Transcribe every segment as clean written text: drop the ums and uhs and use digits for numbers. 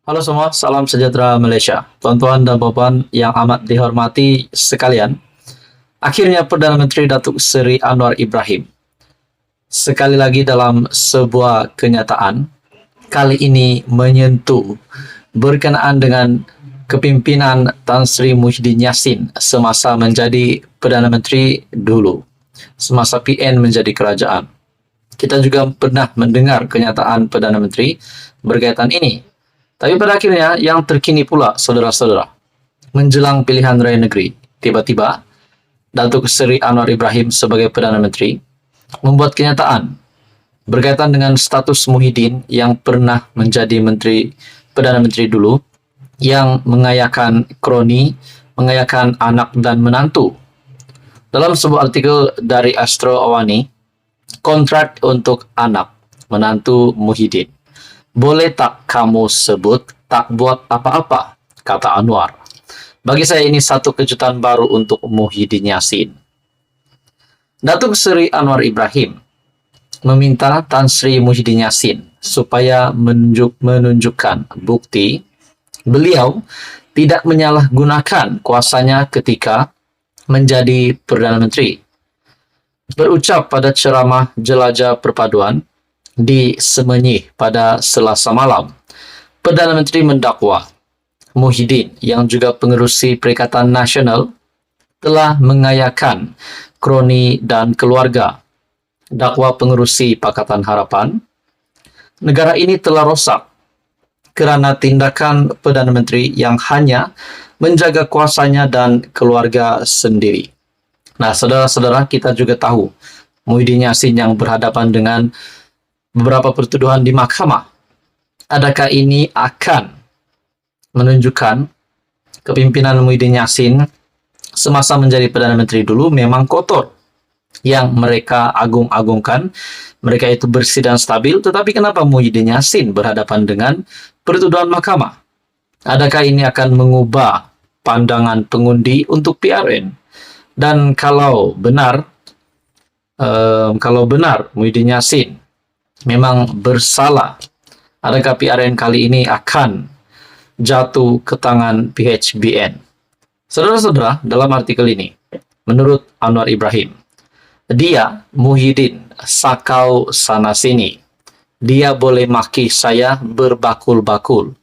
Halo semua, salam sejahtera Malaysia. Tuan-tuan dan puan yang amat dihormati sekalian, akhirnya Perdana Menteri Datuk Seri Anwar Ibrahim sekali lagi dalam sebuah kenyataan, kali ini menyentuh berkenaan dengan kepimpinan Tan Sri Muhyiddin Yassin semasa menjadi Perdana Menteri dulu, semasa PN menjadi kerajaan. Kita juga pernah mendengar kenyataan Perdana Menteri berkaitan ini. Tapi pada akhirnya, yang terkini pula, saudara-saudara, menjelang pilihan raya negeri, tiba-tiba Datuk Seri Anwar Ibrahim sebagai Perdana Menteri membuat kenyataan berkaitan dengan status Muhyiddin yang pernah menjadi Perdana Menteri dulu, yang mengayakan kroni, mengayakan anak dan menantu. Dalam sebuah artikel dari Astro Awani, kontrak untuk anak menantu Muhyiddin. Boleh tak kamu sebut tak buat apa-apa, kata Anwar. Bagi saya ini satu kejutan baru untuk Muhyiddin Yassin. Datuk Seri Anwar Ibrahim meminta Tan Sri Muhyiddin Yassin supaya menunjukkan bukti beliau tidak menyalahgunakan kuasanya ketika menjadi Perdana Menteri. Berucap pada ceramah jelajah perpaduan di Semenyih pada Selasa malam, Perdana Menteri mendakwa Muhyiddin yang juga pengerusi Perikatan Nasional telah mengayakan kroni dan keluarga. Dakwa pengerusi Pakatan Harapan, negara ini telah rosak kerana tindakan Perdana Menteri yang hanya menjaga kuasanya dan keluarga sendiri. Nah, saudara-saudara, kita juga tahu Muhyiddin Yassin yang berhadapan dengan beberapa pertuduhan di mahkamah. Adakah ini akan menunjukkan kepimpinan Muhyiddin Yassin semasa menjadi Perdana Menteri dulu memang kotor, yang mereka agung-agungkan, mereka itu bersih dan stabil, tetapi kenapa Muhyiddin Yassin berhadapan dengan pertuduhan mahkamah? Adakah ini akan mengubah pandangan pengundi untuk PRN? Dan kalau benar Muhyiddin Yassin memang bersalah, adakah PRN kali ini akan jatuh ke tangan PHBN? Saudara-saudara, dalam artikel ini, menurut Anwar Ibrahim, dia, Muhyiddin, sakau sana-sini. Dia boleh maki saya berbakul-bakul,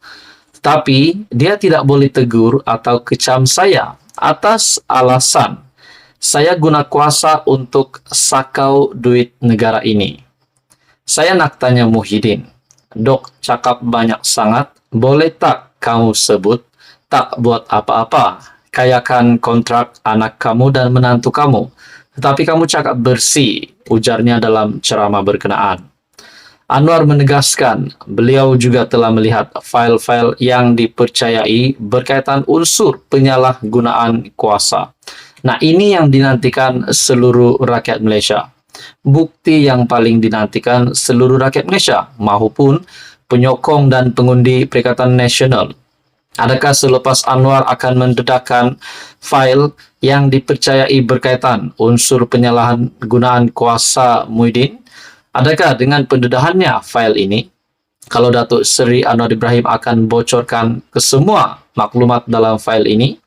tapi dia tidak boleh tegur atau kecam saya atas alasan saya guna kuasa untuk sakau duit negara ini. Saya nak tanya Muhyiddin, dok cakap banyak sangat, boleh tak kamu sebut tak buat apa-apa, kayakan kontrak anak kamu dan menantu kamu, tetapi kamu cakap bersih, ujarnya dalam ceramah berkenaan. Anwar menegaskan, beliau juga telah melihat file-file yang dipercayai berkaitan unsur penyalahgunaan kuasa. Nah, ini yang dinantikan seluruh rakyat Malaysia. Bukti yang paling dinantikan seluruh rakyat Malaysia maupun penyokong dan pengundi Perikatan Nasional. Adakah selepas Anwar akan mendedahkan fail yang dipercayai berkaitan unsur penyalahgunaan kuasa Muhyiddin? Adakah dengan pendedahannya fail ini, kalau Datuk Seri Anwar Ibrahim akan bocorkan ke semua maklumat dalam fail ini,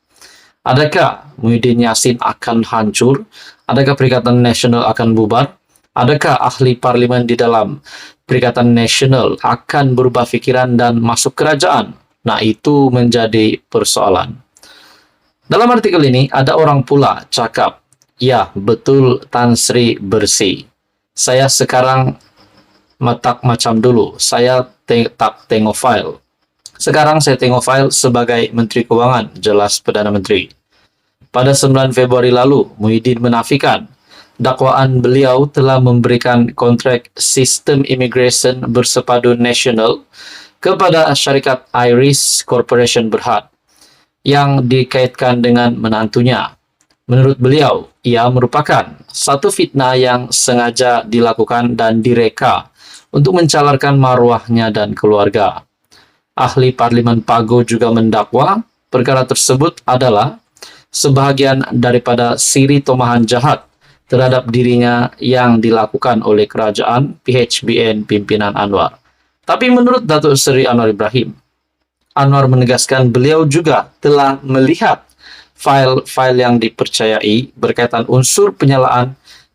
adakah Muhyiddin Yassin akan hancur? Adakah Perikatan Nasional akan bubar? Adakah ahli parlimen di dalam Perikatan Nasional akan berubah fikiran dan masuk kerajaan? Nah, itu menjadi persoalan. Dalam artikel ini, ada orang pula cakap, ya, betul Tan Sri bersih. Saya sekarang tak macam dulu. Saya tak tengok file. Sekarang saya tengok file sebagai Menteri Kewangan, jelas Perdana Menteri. Pada 9 Februari lalu, Muhyiddin menafikan dakwaan beliau telah memberikan kontrak sistem imigresen bersepadu nasional kepada syarikat Iris Corporation Berhad yang dikaitkan dengan menantunya. Menurut beliau, ia merupakan satu fitnah yang sengaja dilakukan dan direka untuk mencalarkan maruahnya dan keluarga. Ahli Parlimen Pago juga mendakwa perkara tersebut adalah sebahagian daripada siri tomahan jahat terhadap dirinya yang dilakukan oleh kerajaan PHBN pimpinan Anwar. Tapi menurut Datuk Seri Anwar Ibrahim, Anwar menegaskan beliau juga telah melihat file-file yang dipercayai berkaitan unsur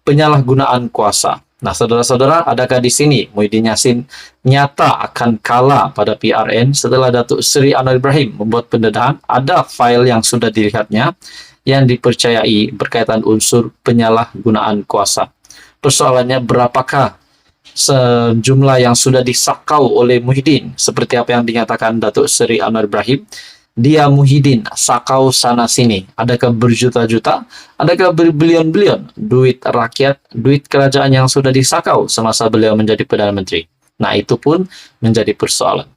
penyalahgunaan kuasa. Nah, saudara-saudara, adakah di sini Muhyiddin Yassin nyata akan kalah pada PRN setelah Datuk Seri Anwar Ibrahim membuat pendedahan? Ada file yang sudah dilihatnya yang dipercayai berkaitan unsur penyalahgunaan kuasa. Persoalannya, berapakah sejumlah yang sudah disakau oleh Muhyiddin? Seperti apa yang dinyatakan Datuk Seri Anwar Ibrahim, dia Muhyiddin sakau sana sini. Adakah berjuta-juta? Adakah berbilion-bilion duit rakyat, duit kerajaan yang sudah disakau semasa beliau menjadi Perdana Menteri? Nah, itu pun menjadi persoalan.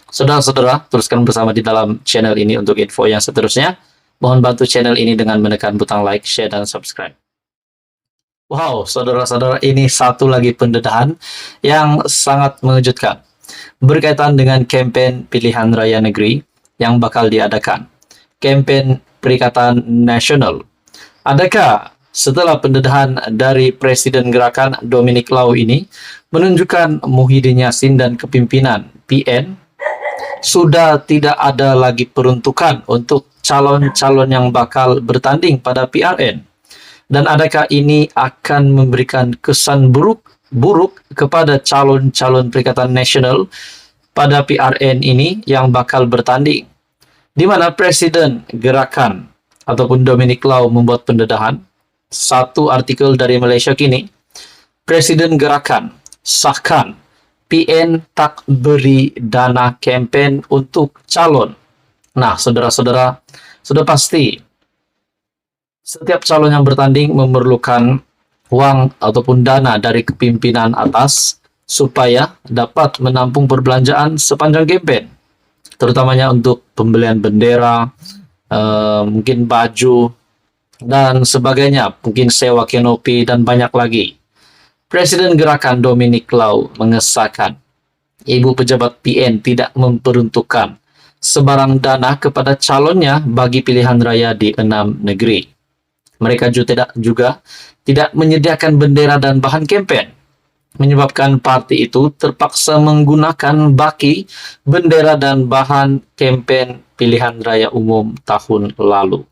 Saudara-saudara, teruskan bersama di dalam channel ini untuk info yang seterusnya. Mohon bantu channel ini dengan menekan butang like, share, dan subscribe. Wow, saudara-saudara, ini satu lagi pendedahan yang sangat mengejutkan berkaitan dengan kampanye pilihan raya negeri yang bakal diadakan. Kampanye Perikatan Nasional. Adakah setelah pendedahan dari Presiden Gerakan Dominic Lau ini menunjukkan Muhyiddin Yassin dan kepimpinan PN sudah tidak ada lagi peruntukan untuk calon-calon yang bakal bertanding pada PRN? Dan adakah ini akan memberikan kesan buruk kepada calon-calon Perikatan Nasional pada PRN ini yang bakal bertanding? Di mana Presiden Gerakan ataupun Dominic Lau membuat pendedahan. Satu artikel dari Malaysia Kini, Presiden Gerakan sahkan PN tak beri dana kempen untuk calon. Nah, saudara-saudara, sudah pasti setiap calon yang bertanding memerlukan uang ataupun dana dari kepimpinan atas supaya dapat menampung perbelanjaan sepanjang kampanye, terutamanya untuk pembelian bendera, mungkin baju, dan sebagainya, mungkin sewa kanopi, dan banyak lagi. Presiden Gerakan Dominic Lau mengesahkan ibu pejabat PN tidak memperuntukkan sebarang dana kepada calonnya bagi pilihan raya di 6 negeri. Mereka juga tidak menyediakan bendera dan bahan kampanye, menyebabkan parti itu terpaksa menggunakan baki, bendera, dan bahan kampanye pilihan raya umum tahun lalu.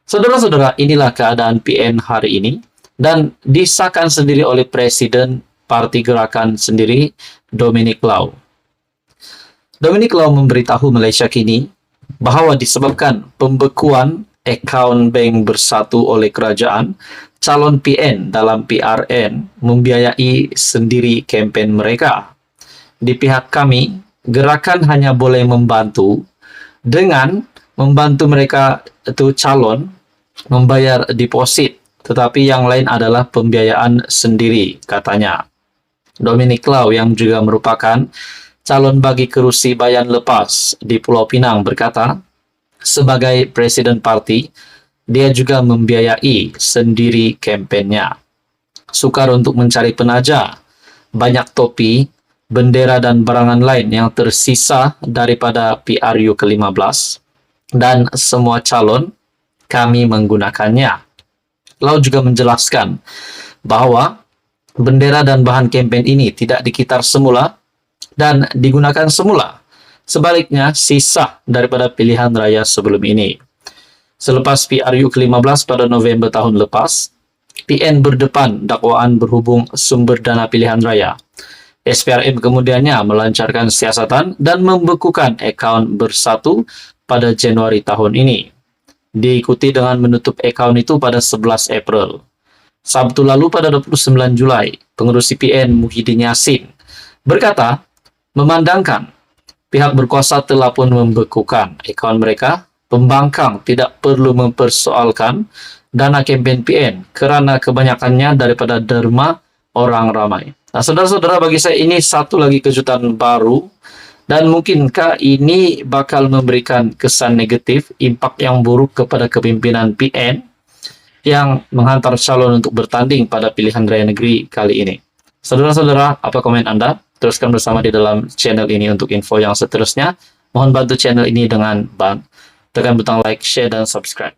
Saudara-saudara, inilah keadaan PN hari ini dan disahkan sendiri oleh Presiden Parti Gerakan sendiri, Dominic Lau. Dominic Lau memberitahu Malaysia Kini bahwa disebabkan pembekuan akaun bank bersatu oleh kerajaan, calon PN dalam PRN membiayai sendiri kampanye mereka. Di pihak kami, gerakan hanya boleh membantu dengan membantu mereka itu calon membayar deposit, tetapi yang lain adalah pembiayaan sendiri, katanya. Dominic Lau yang juga merupakan calon bagi kerusi Bayan Lepas di Pulau Pinang berkata, sebagai presiden parti, dia juga membiayai sendiri kampanyenya. Sukar untuk mencari penaja, banyak topi, bendera, dan barangan lain yang tersisa daripada PRU ke-15, dan semua calon kami menggunakannya. Lau juga menjelaskan bahwa bendera dan bahan kampanye ini tidak dikitar semula dan digunakan semula. Sebaliknya, sisa daripada pilihan raya sebelum ini. Selepas PRU ke-15 pada November tahun lepas, PN berdepan dakwaan berhubung sumber dana pilihan raya. SPRM kemudiannya melancarkan siasatan dan membekukan akaun bersatu pada Januari tahun ini. Diikuti dengan menutup akaun itu pada 11 April. Sabtu lalu pada 29 Julai, pengurusi PN Muhyiddin Yassin berkata, memandangkan pihak berkuasa telah pun membekukan akaun mereka, pembangkang tidak perlu mempersoalkan dana kampanye PN kerana kebanyakannya daripada derma orang ramai. Nah, saudara-saudara, bagi saya ini satu lagi kejutan baru dan mungkinkah ini bakal memberikan kesan negatif, impak yang buruk kepada kepimpinan PN yang menghantar calon untuk bertanding pada pilihan raya negeri kali ini. Saudara-saudara, apa komen Anda? Teruskan bersama di dalam channel ini untuk info yang seterusnya. Mohon bantu channel ini dengan tekan butang like, share, dan subscribe.